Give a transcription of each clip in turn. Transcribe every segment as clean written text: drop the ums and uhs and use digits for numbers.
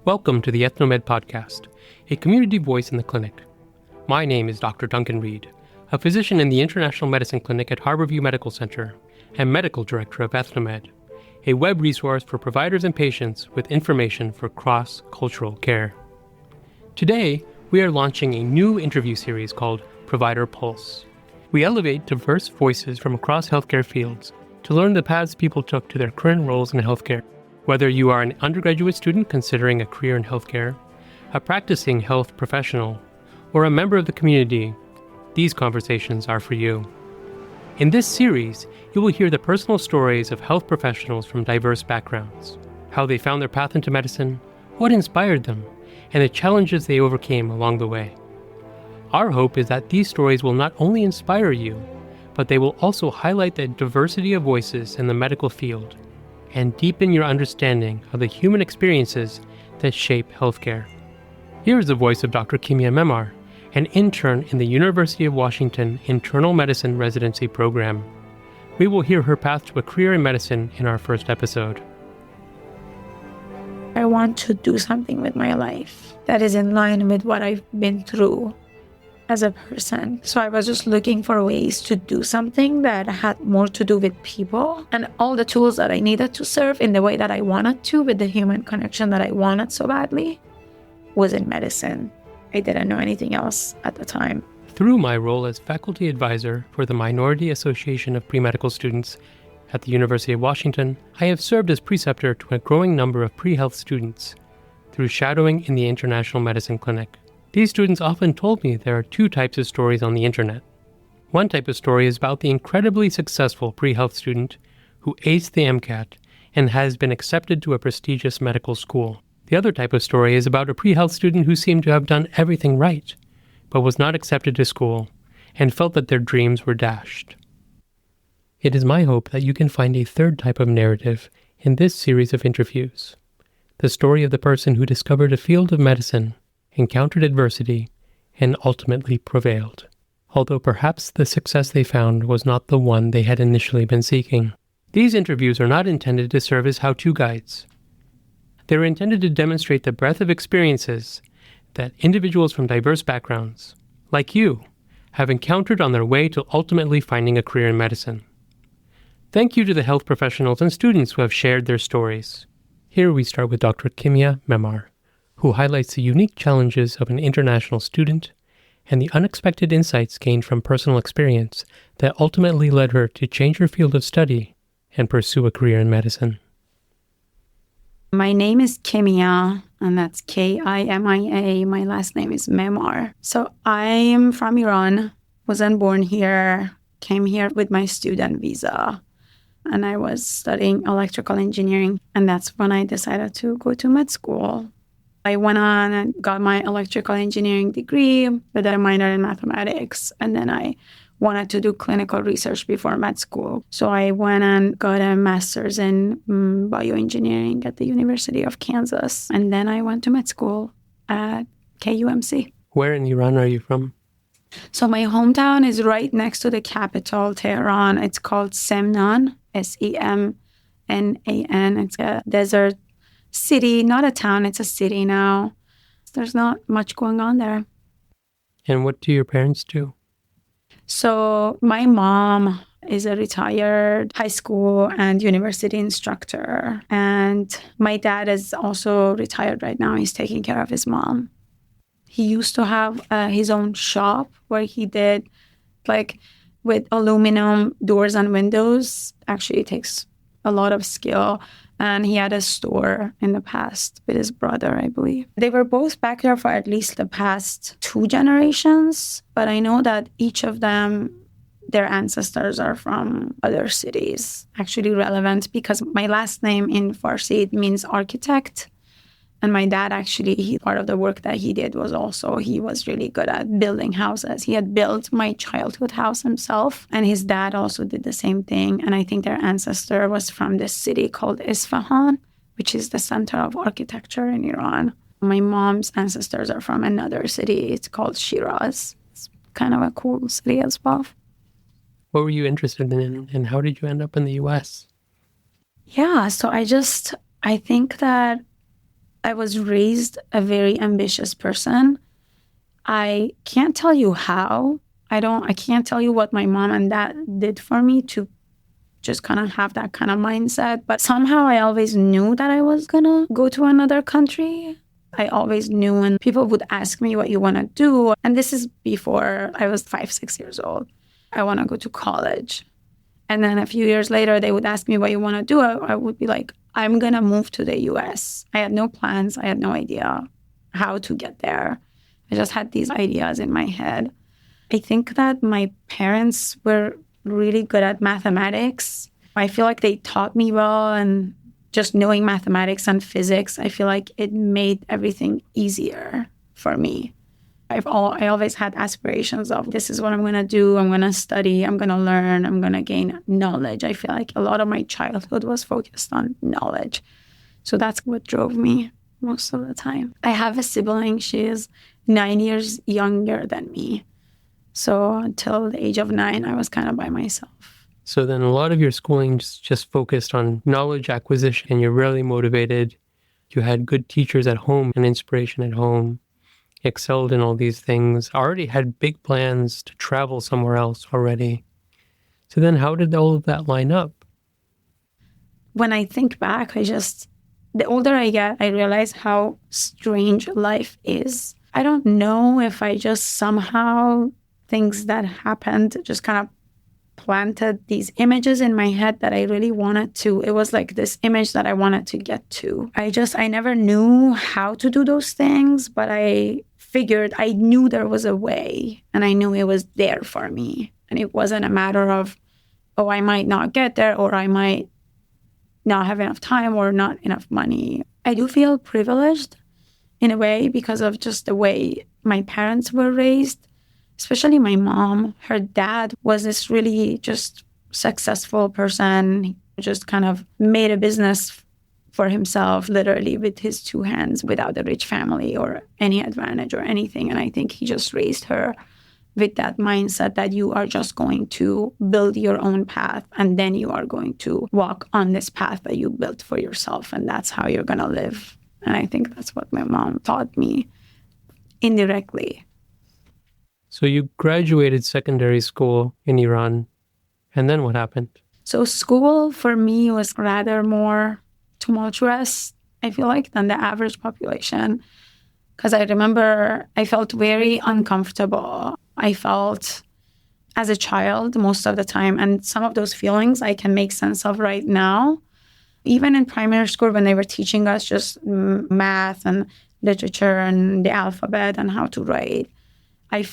Welcome to the Ethnomed Podcast, a community voice in the clinic. My name is Dr. Duncan Reed, a physician in the International Medicine Clinic at Harborview Medical Center and medical director of Ethnomed, a web resource for providers and patients with information for cross-cultural care. Today, we are launching a new interview series called Provider Pulse. We elevate diverse voices from across healthcare fields to learn the paths people took to their current roles in healthcare. Whether you are an undergraduate student considering a career in healthcare, a practicing health professional, or a member of the community, these conversations are for you. In this series, you will hear the personal stories of health professionals from diverse backgrounds, how they found their path into medicine, what inspired them, and the challenges they overcame along the way. Our hope is that these stories will not only inspire you, but they will also highlight the diversity of voices in the medical field and deepen your understanding of the human experiences that shape healthcare. Here is the voice of Dr. Kimia Memar, an intern in the University of Washington Internal Medicine Residency Program. We will hear her path to a career in medicine in our first episode. I want to do something with my life that is in line with what I've been through as a person. So I was just looking for ways to do something that had more to do with people and all the tools that I needed to serve in the way that I wanted to, with the human connection that I wanted so badly, was in medicine. I didn't know anything else at the time. Through my role as faculty advisor for the Minority Association of Pre-Medical Students at the University of Washington, I have served as preceptor to a growing number of pre-health students through shadowing in the International Medicine Clinic. These students often told me there are two types of stories on the internet. One type of story is about the incredibly successful pre-health student who aced the MCAT and has been accepted to a prestigious medical school. The other type of story is about a pre-health student who seemed to have done everything right, but was not accepted to school and felt that their dreams were dashed. It is my hope that you can find a third type of narrative in this series of interviews, the story of the person who discovered a field of medicine, encountered adversity, and ultimately prevailed, although perhaps the success they found was not the one they had initially been seeking. These interviews are not intended to serve as how-to guides. They are intended to demonstrate the breadth of experiences that individuals from diverse backgrounds, like you, have encountered on their way to ultimately finding a career in medicine. Thank you to the health professionals and students who have shared their stories. Here we start with Dr. Kimia Memar, who highlights the unique challenges of an international student and the unexpected insights gained from personal experience that ultimately led her to change her field of study and pursue a career in medicine. My name is Kimia, and that's Kimia. My last name is Memar. So I am from Iran, wasn't born here, came here with my student visa, and I was studying electrical engineering, and that's when I decided to go to med school. I went on and got my electrical engineering degree with a minor in mathematics, and then I wanted to do clinical research before med school. So I went and got a master's in bioengineering at the University of Kansas, and then I went to med school at KUMC. Where in Iran are you from? So my hometown is right next to the capital, Tehran. It's called Semnan, Semnan. It's a desert city, not a town, it's a city now. There's not much going on there. And what do your parents do? So my mom is a retired high school and university instructor. And my dad is also retired right now. He's taking care of his mom. He used to have his own shop where he did with aluminum doors and windows. Actually, it takes a lot of skill. And he had a store in the past with his brother, I believe. They were both back here for at least the past 2 generations. But I know that each of them, their ancestors are from other cities. Actually relevant because my last name in Farsi, it means architect. And my dad actually, part of the work that he did was also, he was really good at building houses. He had built my childhood house himself. And his dad also did the same thing. And I think their ancestor was from this city called Isfahan, which is the center of architecture in Iran. My mom's ancestors are from another city. It's called Shiraz. It's kind of a cool city as well. What were you interested in, and how did you end up in the U.S.? Yeah, so I think that I was raised a very ambitious person. I can't tell you how. I can't tell you what my mom and dad did for me to just kind of have that kind of mindset. But somehow I always knew that I was going to go to another country. I always knew when people would ask me what you want to do. And this is before I was 5, 6 years old. I want to go to college. And then a few years later, they would ask me what you want to do. I would be like, I'm going to move to the US. I had no plans. I had no idea how to get there. I just had these ideas in my head. I think that my parents were really good at mathematics. I feel like they taught me well, and just knowing mathematics and physics, I feel like it made everything easier for me. I always had aspirations of this is what I'm going to do. I'm going to study. I'm going to learn. I'm going to gain knowledge. I feel like a lot of my childhood was focused on knowledge. So that's what drove me most of the time. I have a sibling. She is 9 years younger than me. So until the age of 9, I was kind of by myself. So then a lot of your schooling just focused on knowledge acquisition, and you're really motivated. You had good teachers at home and inspiration at home, excelled in all these things, already had big plans to travel somewhere else already. So then how did all of that line up? When I think back, the older I get, I realize how strange life is. I don't know if I just somehow, things that happened just kind of planted these images in my head that I really wanted to. It was like this image that I wanted to get to. I never knew how to do those things, but I knew there was a way, and I knew it was there for me. And it wasn't a matter of, oh, I might not get there, or I might not have enough time or not enough money. I do feel privileged in a way because of just the way my parents were raised, especially my mom. Her dad was this really just successful person. He just kind of made a business for himself, literally with his 2 hands, without a rich family or any advantage or anything. And I think he just raised her with that mindset that you are just going to build your own path, and then you are going to walk on this path that you built for yourself, and that's how you're going to live. And I think that's what my mom taught me indirectly. So you graduated secondary school in Iran, and then what happened? So school for me was rather more tumultuous, I feel like, than the average population. Because I remember I felt very uncomfortable. I felt as a child most of the time. And some of those feelings I can make sense of right now. Even in primary school, when they were teaching us just math and literature and the alphabet and how to write, I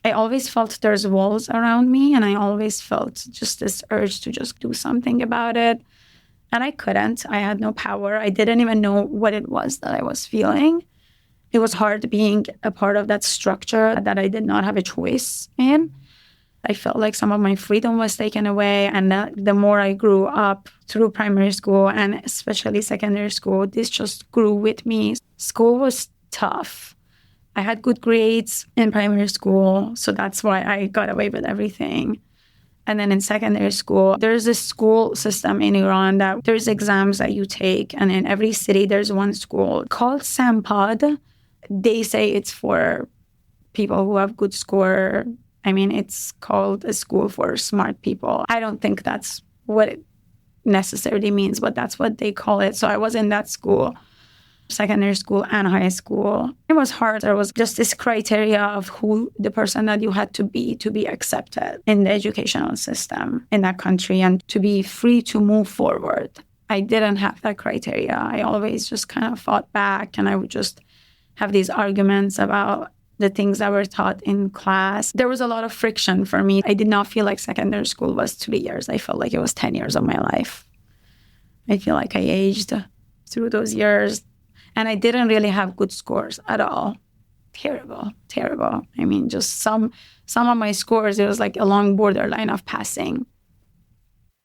always felt there's walls around me, and I always felt just this urge to just do something about it. And I couldn't. I had no power. I didn't even know what it was that I was feeling. It was hard being a part of that structure that I did not have a choice in. I felt like some of my freedom was taken away. And the more I grew up through primary school and especially secondary school, this just grew with me. School was tough. I had good grades in primary school, so that's why I got away with everything. And then in secondary school, there's a school system in Iran that there's exams that you take. And in every city, there's one school called Sampad. They say it's for people who have good score. I mean, it's called a school for smart people. I don't think that's what it necessarily means, but that's what they call it. So I was in that school, secondary school and high school. It was hard. There was just this criteria of who the person that you had to be accepted in the educational system in that country and to be free to move forward. I didn't have that criteria. I always just kind of fought back, and I would just have these arguments about the things that were taught in class. There was a lot of friction for me. I did not feel like secondary school was 3 years. I felt like it was 10 years of my life. I feel like I aged through those years. And I didn't really have good scores at all. Terrible. I mean, just some of my scores, it was like a long borderline of passing.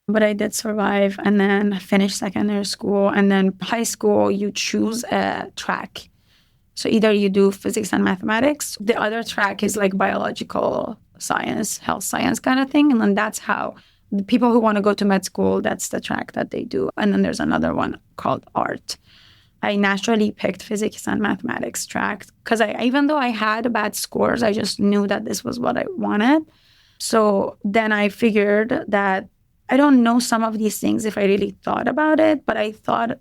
But I did survive and then finished secondary school. And then high school, you choose a track. So either you do physics and mathematics. The other track is like biological science, health science kind of thing. And then that's how the people who want to go to med school, that's the track that they do. And then there's another one called art. I naturally picked physics and mathematics track because even though I had bad scores, I just knew that this was what I wanted. So then I figured that I don't know some of these things if I really thought about it, but I thought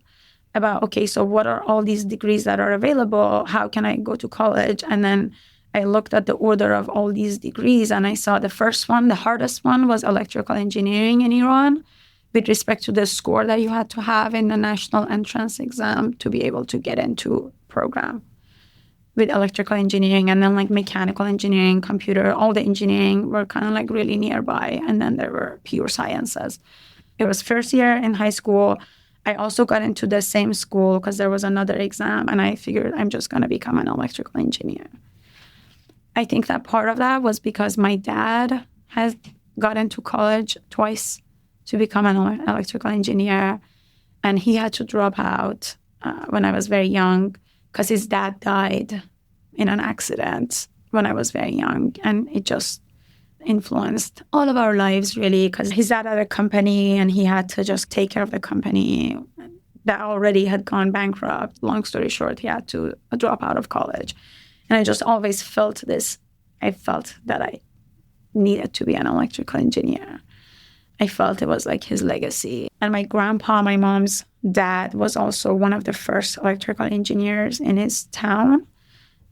about, okay, so what are all these degrees that are available? How can I go to college? And then I looked at the order of all these degrees and I saw the first one, the hardest one was electrical engineering in Iran with respect to the score that you had to have in the national entrance exam to be able to get into program with electrical engineering. And then like mechanical engineering, computer, all the engineering were kind of like really nearby. And then there were pure sciences. It was first year in high school. I also got into the same school because there was another exam and I figured I'm just going to become an electrical engineer. I think that part of that was because my dad has got into college twice to become an electrical engineer. And he had to drop out when I was very young because his dad died in an accident when I was very young. And it just influenced all of our lives, really, because his dad had a company and he had to just take care of the company that already had gone bankrupt. Long story short, he had to drop out of college. And I just always felt this. I felt that I needed to be an electrical engineer. I felt it was like his legacy. And my grandpa, my mom's dad, was also one of the first electrical engineers in his town.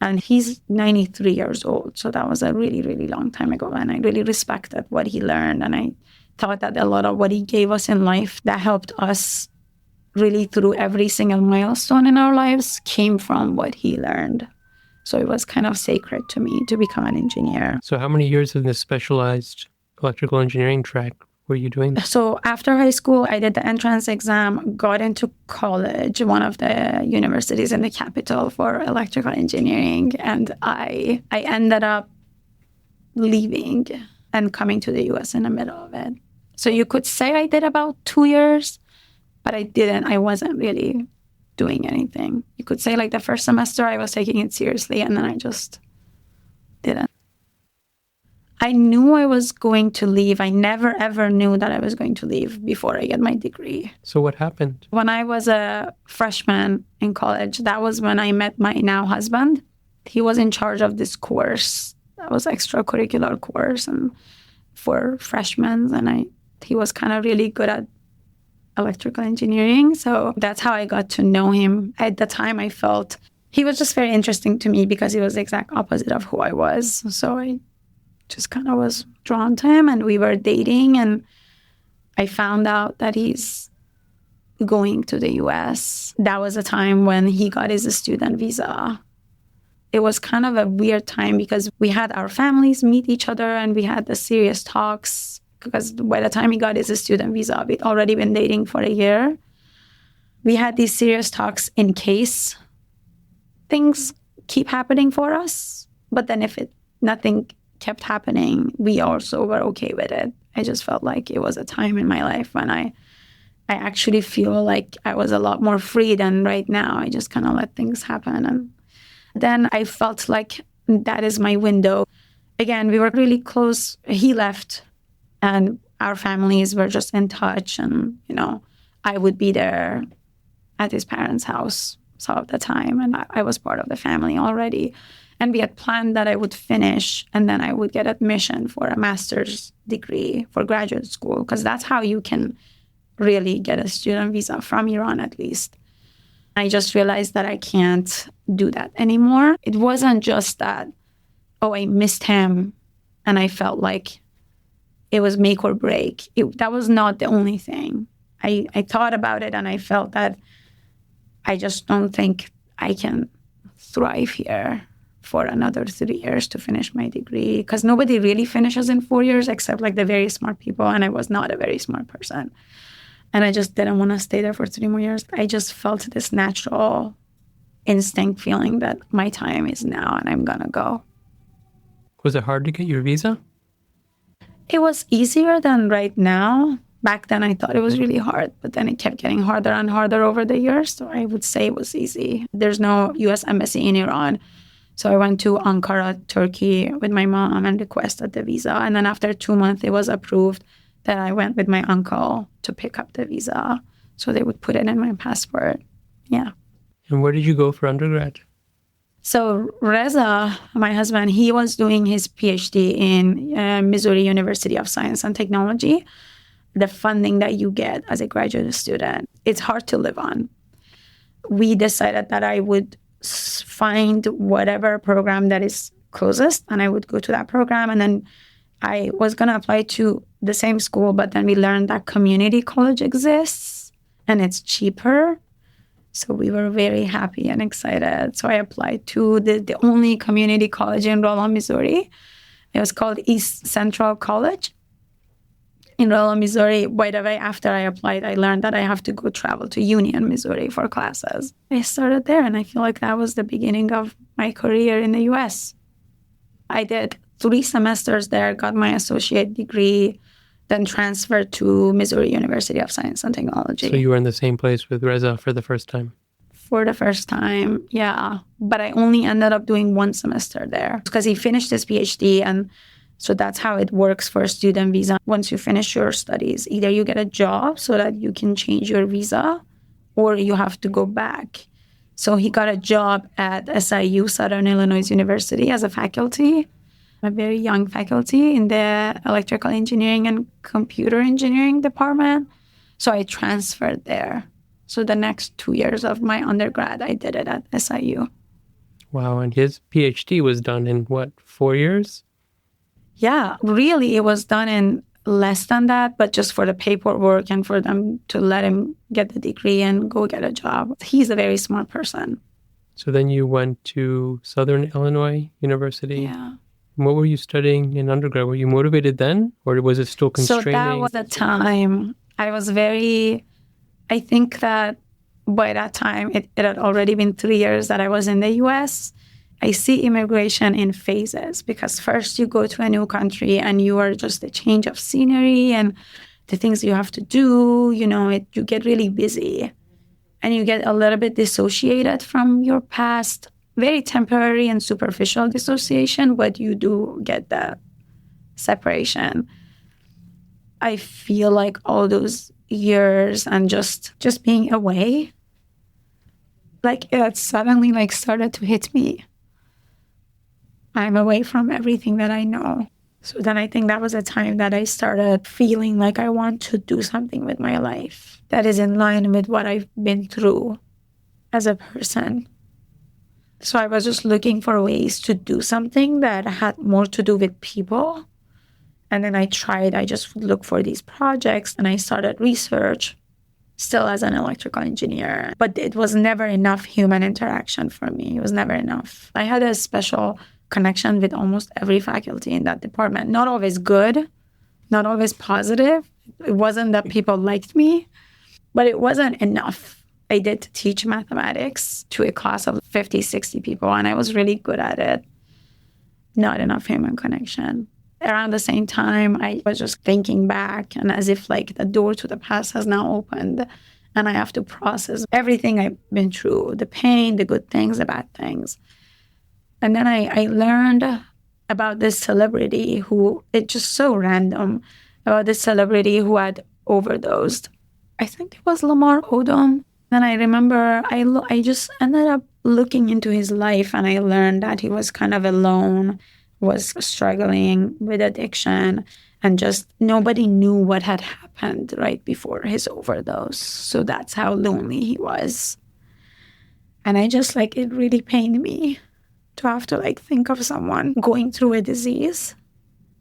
And he's 93 years old. So that was a really, really long time ago. And I really respected what he learned. And I thought that a lot of what he gave us in life that helped us really through every single milestone in our lives came from what he learned. So it was kind of sacred to me to become an engineer. So how many years in this specialized electrical engineering track were you doing? So after high school, I did the entrance exam, got into college, one of the universities in the capital for electrical engineering. And I ended up leaving and coming to the US in the middle of it. So you could say I did about 2 years, but I wasn't really doing anything. You could say like the first semester I was taking it seriously and then I just didn't. I knew I was going to leave. I never, ever knew that I was going to leave before I get my degree. So what happened? When I was a freshman in college, that was when I met my now husband. He was in charge of this course. That was extracurricular course and for freshmen. And he was kind of really good at electrical engineering. So that's how I got to know him. At the time, I felt he was just very interesting to me because he was the exact opposite of who I was. So I just kind of was drawn to him and we were dating and I found out that he's going to the US. That was a time when he got his student visa. It was kind of a weird time because we had our families meet each other and we had the serious talks because by the time he got his student visa, we'd already been dating for a year. We had these serious talks in case things keep happening for us. But then if nothing kept happening, we also were okay with it. I just felt like it was a time in my life when I actually feel like I was a lot more free than right now. I just kind of let things happen. And then I felt like that is my window. Again, we were really close. He left and our families were just in touch. And, I would be there at his parents' house some of the time. And I was part of the family already. And we had planned that I would finish and then I would get admission for a master's degree for graduate school because that's how you can really get a student visa from Iran at least. I just realized that I can't do that anymore. It wasn't just that, I missed him and I felt like it was make or break. That was not the only thing. I thought about it and I felt that I just don't think I can thrive here for another 3 years to finish my degree because nobody really finishes in 4 years except like the very smart people. And I was not a very smart person. And I just didn't want to stay there for 3 more years. I just felt this natural instinct feeling that my time is now and I'm going to go. Was it hard to get your visa? It was easier than right now. Back then, I thought it was really hard, but then it kept getting harder and harder over the years. So I would say it was easy. There's no U.S. embassy in Iran. So I went to Ankara, Turkey with my mom and requested the visa. And then after 2 months, it was approved that I went with my uncle to pick up the visa. So they would put it in my passport. Yeah. And where did you go for undergrad? So Reza, my husband, he was doing his PhD in Missouri University of Science and Technology. The funding that you get as a graduate student, it's hard to live on. We decided that I would find whatever program that is closest, and I would go to that program. And then I was going to apply to the same school, but then we learned that community college exists and it's cheaper. So we were very happy and excited. So I applied to the only community college in Rolla, Missouri. It was called East Central College in Rolla, Missouri. By the way, after I applied, I learned that I have to go travel to Union, Missouri for classes. I started there, and I feel like that was the beginning of my career in the U.S. I did 3 semesters there, got my associate degree, then transferred to Missouri University of Science and Technology. So you were in the same place with Reza for the first time? For the first time, yeah. But I only ended up doing 1 semester there because he finished his PhD, and so that's how it works for a student visa. Once you finish your studies, either you get a job so that you can change your visa, or you have to go back. So he got a job at SIU, Southern Illinois University, as a faculty, a very young faculty in the electrical engineering and computer engineering department. So I transferred there. So the next 2 years of my undergrad, I did it at SIU. Wow, and his PhD was done in what, 4 years? Yeah, really, it was done in less than that, but just for the paperwork and for them to let him get the degree and go get a job. He's a very smart person. So then you went to Southern Illinois University. Yeah. What were you studying in undergrad? Were you motivated then, or was it still constraining? So that was the time. I think that by that time, it had already been 3 years that I was in the U.S. I see immigration in phases, because first you go to a new country and you are just a change of scenery and the things you have to do, you get really busy and you get a little bit dissociated from your past, very temporary and superficial dissociation, but you do get that separation. I feel like all those years and just being away, like it suddenly started to hit me. I'm away from everything that I know. So then I think that was a time that I started feeling like I want to do something with my life that is in line with what I've been through as a person. So I was just looking for ways to do something that had more to do with people. And then I just would look for these projects, and I started research, still as an electrical engineer. But it was never enough human interaction for me. It was never enough. I had a special connection with almost every faculty in that department. Not always good, not always positive. It wasn't that people liked me, but it wasn't enough. I did teach mathematics to a class of 50, 60 people, and I was really good at it. Not enough human connection. Around the same time, I was just thinking back, and as if like the door to the past has now opened, and I have to process everything I've been through, the pain, the good things, the bad things. And then I learned about this celebrity who, it's just so random, about this celebrity who had overdosed. I think it was Lamar Odom. Then I remember I just ended up looking into his life, and I learned that he was kind of alone, was struggling with addiction, and just nobody knew what had happened right before his overdose. So that's how lonely he was. And I just it really pained me to have to think of someone going through a disease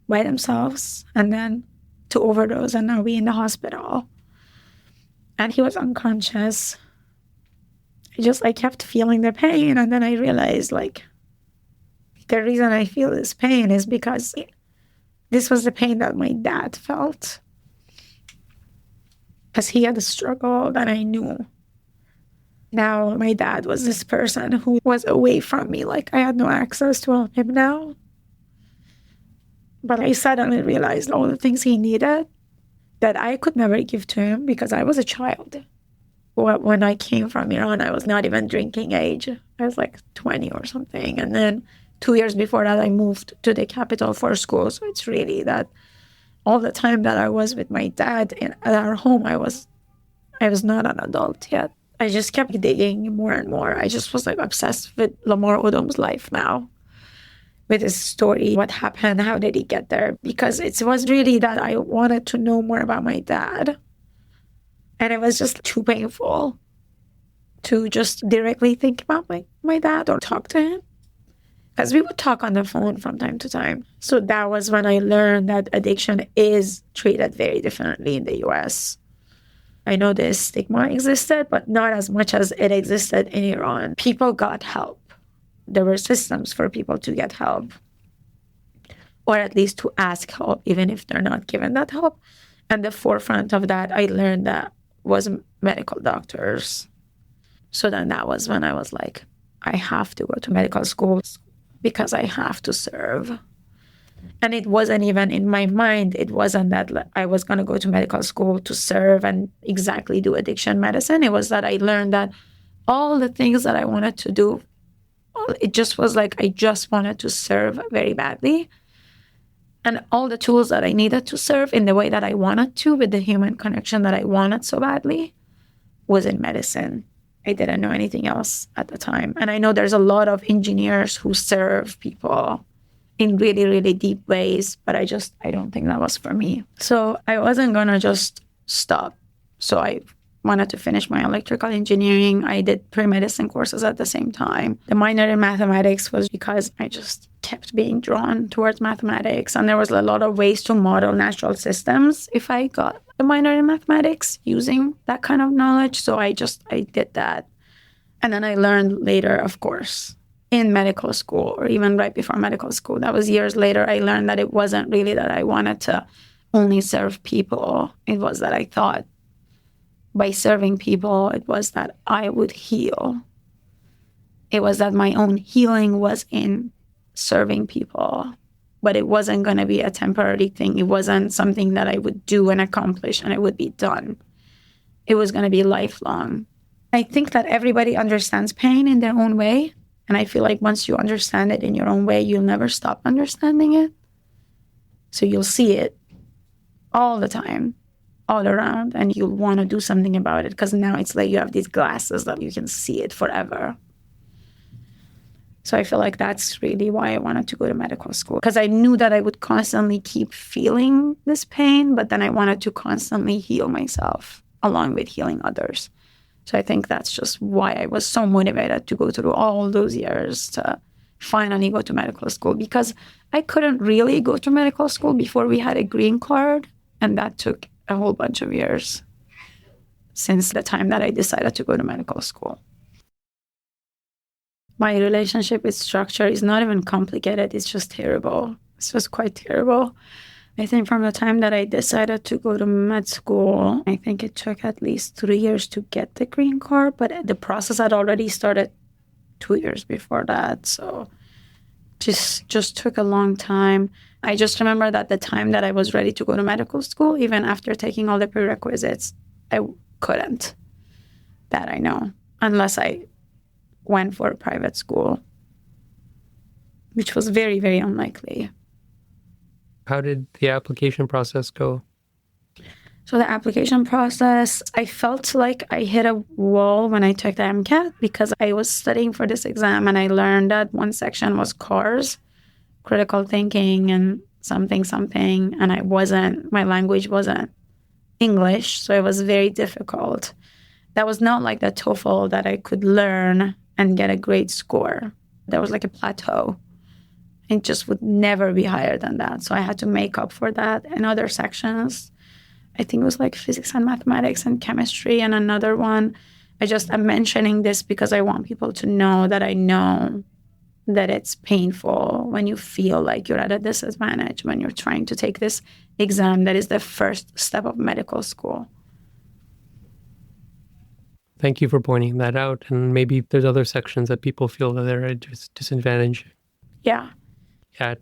by themselves and then to overdose and now be in the hospital. And he was unconscious. I kept feeling the pain, and then I realized the reason I feel this pain is because this was the pain that my dad felt. Because he had struggled and I knew. Now my dad was this person who was away from me, I had no access to him now. But I suddenly realized all the things he needed that I could never give to him because I was a child. When I came from Iran, I was not even drinking age. I was 20 or something. And then 2 years before that, I moved to the capital for school. So it's really that all the time that I was with my dad at our home, I was not an adult yet. I just kept digging more and more. I just was like obsessed with Lamar Odom's life now, with his story, what happened, how did he get there? Because it was really that I wanted to know more about my dad. And it was just too painful to just directly think about my dad or talk to him. Because we would talk on the phone from time to time. So that was when I learned that addiction is treated very differently in the US. I know this stigma existed, but not as much as it existed in Iran. People got help. There were systems for people to get help, or at least to ask help, even if they're not given that help. And the forefront of that, I learned that was medical doctors. So then that was when I was like, I have to go to medical school because I have to serve. And it wasn't even in my mind. It wasn't that I was going to go to medical school to serve and exactly do addiction medicine. It was that I learned that all the things that I wanted to do, it just was like I just wanted to serve very badly. And all the tools that I needed to serve in the way that I wanted to, with the human connection that I wanted so badly, was in medicine. I didn't know anything else at the time. And I know there's a lot of engineers who serve people in really, really deep ways, but I don't think that was for me. So I wasn't going to just stop. So I wanted to finish my electrical engineering. I did pre-medicine courses at the same time. The minor in mathematics was because I just kept being drawn towards mathematics. And there was a lot of ways to model natural systems if I got a minor in mathematics using that kind of knowledge. So I did that. And then I learned later, of course, in medical school, or even right before medical school, that was years later, I learned that it wasn't really that I wanted to only serve people. It was that I thought by serving people, it was that I would heal. It was that my own healing was in serving people, but it wasn't going to be a temporary thing. It wasn't something that I would do and accomplish and it would be done. It was going to be lifelong. I think that everybody understands pain in their own way. And I feel like once you understand it in your own way, you'll never stop understanding it. So you'll see it all the time, all around, and you'll want to do something about it because now it's like you have these glasses that you can see it forever. So I feel like that's really why I wanted to go to medical school, because I knew that I would constantly keep feeling this pain, but then I wanted to constantly heal myself along with healing others. So I think that's just why I was so motivated to go through all those years to finally go to medical school, because I couldn't really go to medical school before we had a green card. And that took a whole bunch of years since the time that I decided to go to medical school. My relationship with structure is not even complicated. It's just terrible. It's just quite terrible. I think from the time that I decided to go to med school, I think it took at least 3 years to get the green card, but the process had already started 2 years before that. So just took a long time. I just remember that the time that I was ready to go to medical school, even after taking all the prerequisites, I couldn't. That I know, unless I went for a private school, which was very, very unlikely. How did the application process go? So the application process, I felt like I hit a wall when I took the MCAT because I was studying for this exam and I learned that one section was CARS, critical thinking and something, and my language wasn't English, so it was very difficult. That was not like the TOEFL that I could learn and get a great score. There was like a plateau. It just would never be higher than that. So I had to make up for that in other sections. I think it was like physics and mathematics and chemistry and another one. I'm mentioning this because I want people to know that I know that it's painful when you feel like you're at a disadvantage when you're trying to take this exam that is the first step of medical school. Thank you for pointing that out. And maybe there's other sections that people feel that they're at a disadvantage. Yeah.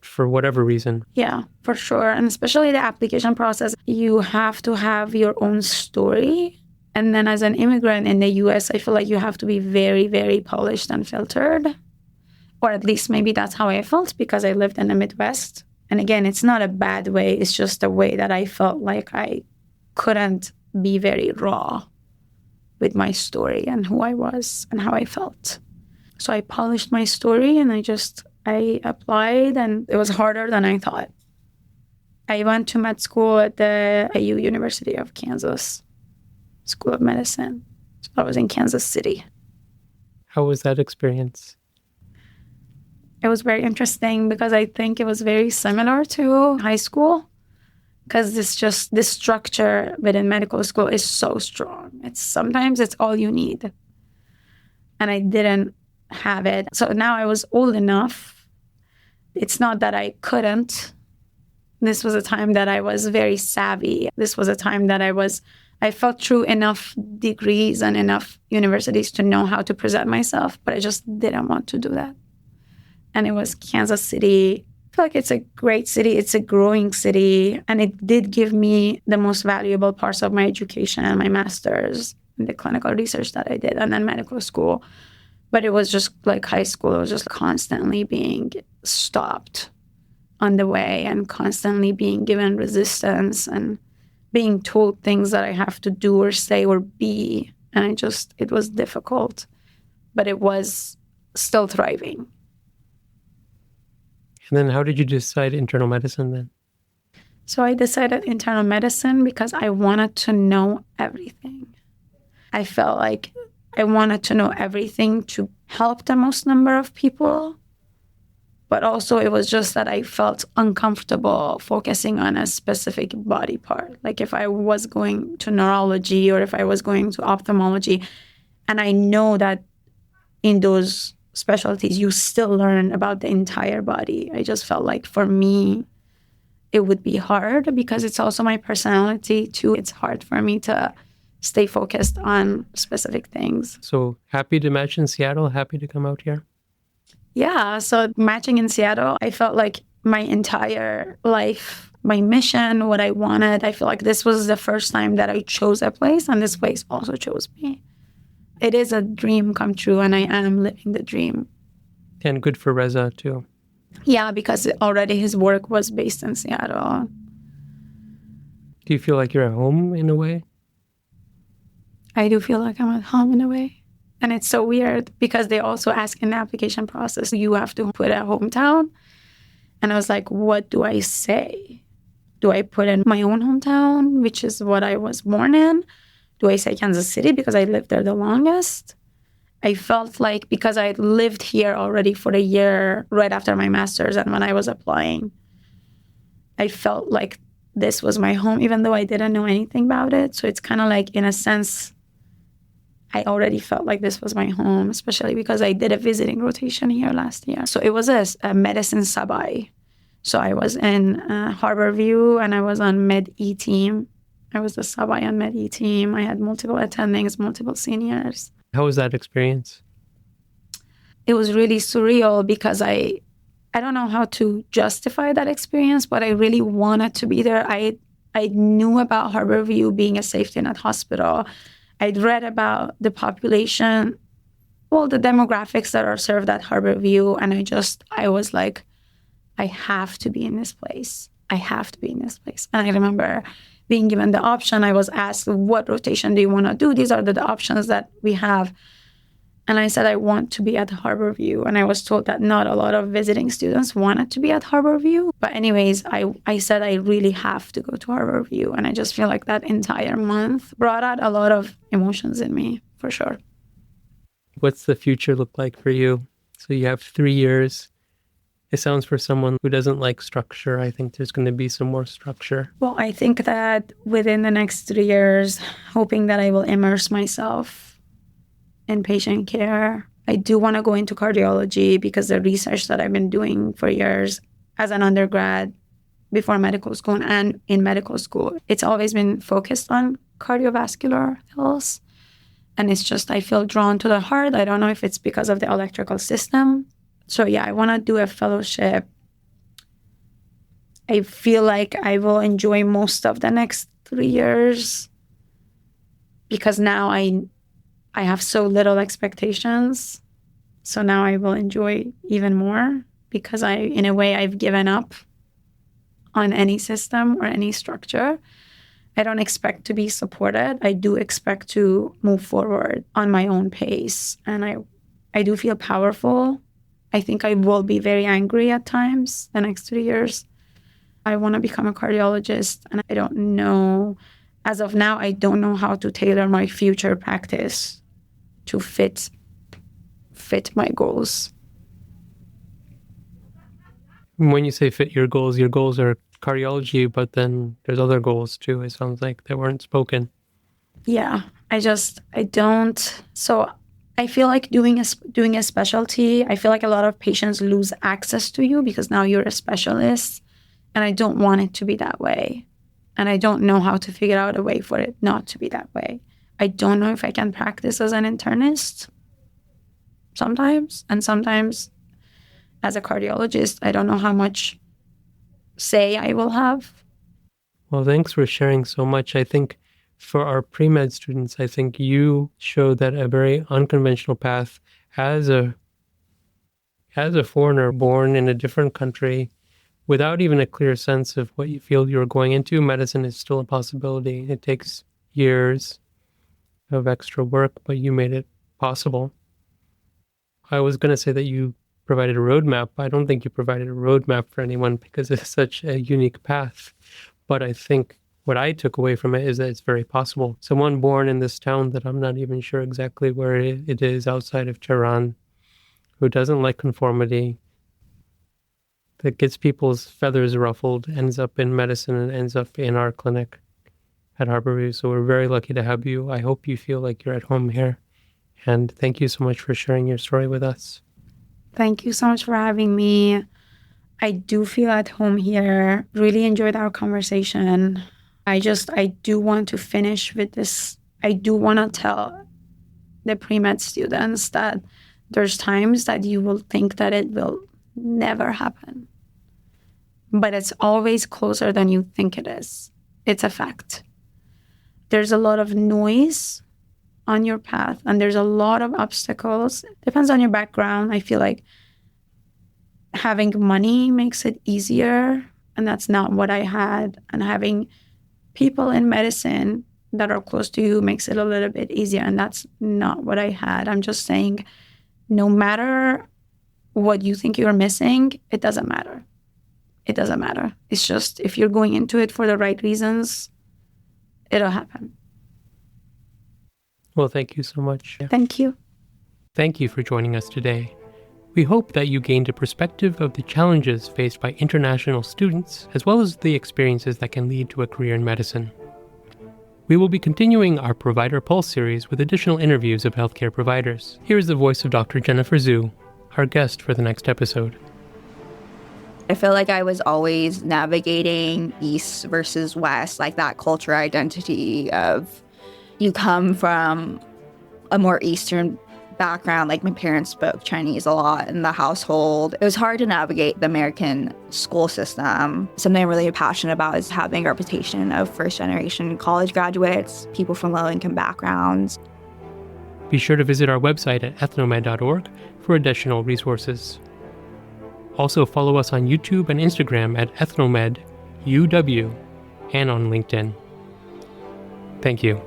For whatever reason. Yeah, for sure. And especially the application process, you have to have your own story. And then as an immigrant in the US, I feel like you have to be very, very polished and filtered. Or at least maybe that's how I felt because I lived in the Midwest. And again, it's not a bad way. It's just a way that I felt like I couldn't be very raw with my story and who I was and how I felt. So I polished my story and I applied, and it was harder than I thought. I went to med school at the AU University of Kansas School of Medicine. So I was in Kansas City. How was that experience? It was very interesting because I think it was very similar to high school, because this structure within medical school is so strong. Sometimes it's all you need. And I didn't have it. So now I was old enough. It's not that I couldn't. This was a time that I was very savvy. This was a time that I felt through enough degrees and enough universities to know how to present myself, but I just didn't want to do that. And it was Kansas City. I feel like it's a great city. It's a growing city. And it did give me the most valuable parts of my education and my master's in the clinical research that I did, and then medical school. But it was just like high school. It was just constantly being stopped on the way and constantly being given resistance and being told things that I have to do or say or be. And it was difficult, but it was still thriving. And then how did you decide internal medicine then? So I decided internal medicine because I wanted to know everything. I felt like I wanted to know everything to help the most number of people. But also it was just that I felt uncomfortable focusing on a specific body part. Like if I was going to neurology or if I was going to ophthalmology, and I know that in those specialties, you still learn about the entire body. I just felt like for me, it would be hard because it's also my personality too. It's hard for me to stay focused on specific things. So happy to match in Seattle, happy to come out here? Yeah, so matching in Seattle, I felt like my entire life, my mission, what I wanted, I feel like this was the first time that I chose a place, and this place also chose me. It is a dream come true, and I am living the dream. And good for Reza too. Yeah, because already his work was based in Seattle. Do you feel like you're at home in a way? I do feel like I'm at home in a way. And it's so weird because they also ask in the application process, you have to put a hometown. And I was like, what do I say? Do I put in my own hometown, which is what I was born in? Do I say Kansas City because I lived there the longest? I felt like because I lived here already for a year right after my master's and when I was applying, I felt like this was my home, even though I didn't know anything about it. So it's kind of like, in a sense, I already felt like this was my home, especially because I did a visiting rotation here last year. So it was a medicine sub-I. So I was in Harborview and I was on Med-E team. I was the sub-I on Med-E team. I had multiple attendings, multiple seniors. How was that experience? It was really surreal because I don't know how to justify that experience, but I really wanted to be there. I knew about Harborview being a safety net hospital. I'd read about the population, well, the demographics that are served at Harborview, and I was like, I have to be in this place. I have to be in this place. And I remember being given the option. I was asked, what rotation do you want to do? These are the options that we have. And I said, I want to be at Harborview. And I was told that not a lot of visiting students wanted to be at Harborview. But anyways, I said, I really have to go to Harborview. And I just feel like that entire month brought out a lot of emotions in me, for sure. What's the future look like for you? So you have 3 years. It sounds, for someone who doesn't like structure, I think there's going to be some more structure. Well, I think that within the next 3 years, hoping that I will immerse myself in patient care. I do want to go into cardiology because the research that I've been doing for years as an undergrad, before medical school and in medical school, it's always been focused on cardiovascular health. And it's just, I feel drawn to the heart. I don't know if it's because of the electrical system. So yeah, I want to do a fellowship. I feel like I will enjoy most of the next 3 years because now I have so little expectations. So now I will enjoy even more because in a way, I've given up on any system or any structure. I don't expect to be supported. I do expect to move forward on my own pace. And I do feel powerful. I think I will be very angry at times the next 3 years. I want to become a cardiologist, and I don't know, as of now, I don't know how to tailor my future practice to fit my goals. When you say fit your goals are cardiology, but then there's other goals too, it sounds like, that weren't spoken. Yeah, I don't. So I feel like doing a specialty, I feel like a lot of patients lose access to you because now you're a specialist, and I don't want it to be that way. And I don't know how to figure out a way for it not to be that way. I don't know if I can practice as an internist sometimes, and sometimes as a cardiologist, I don't know how much say I will have. Well, thanks for sharing so much. I think for our pre-med students, I think you show that a very unconventional path as a foreigner born in a different country without even a clear sense of what field you're going into. Medicine is still a possibility. It takes years of extra work, but you made it possible. I was going to say that you provided a roadmap. I don't think you provided a roadmap for anyone because it's such a unique path. But I think what I took away from it is that it's very possible. Someone born in this town that I'm not even sure exactly where it is outside of Tehran, who doesn't like conformity, that gets people's feathers ruffled, ends up in medicine and ends up in our clinic at Harborview. So we're very lucky to have you. I hope you feel like you're at home here. And thank you so much for sharing your story with us. Thank you so much for having me. I do feel at home here. Really enjoyed our conversation. I do want to finish with this. I do want to tell the pre-med students that there's times that you will think that it will never happen. But it's always closer than you think it is. It's a fact. There's a lot of noise on your path, and there's a lot of obstacles. Depends on your background. I feel like having money makes it easier, and that's not what I had. And having people in medicine that are close to you makes it a little bit easier, and that's not what I had. I'm just saying, no matter what you think you're missing, it doesn't matter. It doesn't matter. It's just if you're going into it for the right reasons, it'll happen. Well, thank you so much. Thank you. Thank you for joining us today. We hope that you gained a perspective of the challenges faced by international students, as well as the experiences that can lead to a career in medicine. We will be continuing our Provider Pulse series with additional interviews of healthcare providers. Here is the voice of Dr. Jennifer Zhu, our guest for the next episode. I feel like I was always navigating East versus West, like that culture identity of you come from a more Eastern background. Like my parents spoke Chinese a lot in the household. It was hard to navigate the American school system. Something I'm really passionate about is having a reputation of first-generation college graduates, people from low-income backgrounds. Be sure to visit our website at ethnomed.org for additional resources. Also follow us on YouTube and Instagram at ethnomedUW and on LinkedIn. Thank you.